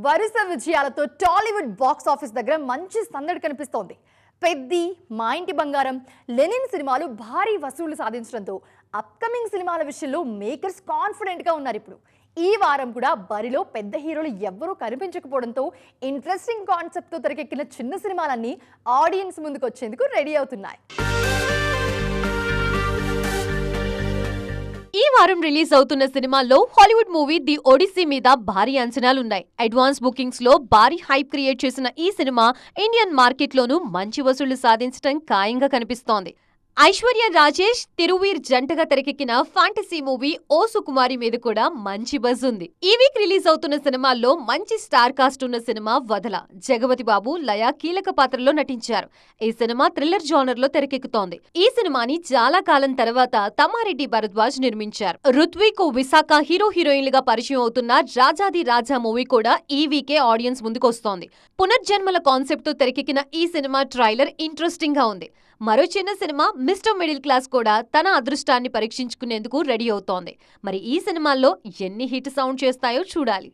వరుస విజయాలతో Tollywood box office దగ్గర మంచి సందడి కనిపిస్తోంది. పెద్ది, మా ఇంటి బంగారం, లెనిన్ సినిమాలు భారీ వసూళ్లు సాధించడంతో అప్కమింగ్ సినిమాల విషయంలో మేకర్స్ కాన్ఫిడెంట్ గా ఉన్నారు. ఇప్పుడు ఈ వారం కూడా బరిలో పెద్ద హీరోలు ఎవ్వరూ కనిపించకపోవడంతో ఇంట్రెస్టింగ్ కాన్సెప్ట్ తో తెరకెక్కిన చిన్న సినిమాలన్నీ ఆడియన్స్ ముందుకు వచ్చేందుకు రెడీ అవుతున్నాయి. ఈ వారం రిలీజ్ అవుతున్న సినిమాల్లో హాలీవుడ్ మూవీ ది ఒడిస్సీ మీద భారీ అంచనాలున్నాయి. అడ్వాన్స్ బుకింగ్స్ లో భారీ హైప్ క్రియేట్ చేసిన ఈ సినిమా ఇండియన్ మార్కెట్ లోనూ మంచి వసూళ్లు సాధించడం ఖాయంగా కనిపిస్తోంది. ఐశ్వర్య రాజేష్, తిరువీర్ జంటగా తెరకెక్కిన ఫ్యాంటసీ మూవీ ఓ సుకుమారి మీద కూడా మంచి బజ్ ఉంది. ఈ వీక్ రిలీజ్ అవుతున్న సినిమాల్లో మంచి స్టార్ కాస్ట్ ఉన్న సినిమా వదల. జగపతి బాబు, లయ కీలక పాత్రలో నటించారు. ఈ సినిమా థ్రిల్లర్ జానర్ లో తెరకెక్కుతోంది. ఈ సినిమాని చాలా కాలం తర్వాత తమ్మారెడ్డి భరద్వాజ్ నిర్మించారు. రుత్విక్, విశాఖ హీరోయిన్లుగా పరిచయం అవుతున్న రాజాది రాజా మూవీ కూడా ఈ వీకే ఆడియన్స్ ముందుకొస్తోంది. పునర్జన్మల కాన్సెప్ట్ తో తెరకెక్కిన ఈ సినిమా ట్రైలర్ ఇంట్రెస్టింగ్ గా ఉంది. మరో చిన్న సినిమా మిస్టర్ మిడిల్ క్లాస్ కూడా తన అదృష్టాన్ని పరీక్షించుకునేందుకు రెడీ అవుతోంది. మరి ఈ సినిమాల్లో ఎన్ని హిట్ సౌండ్ చేస్తాయో చూడాలి.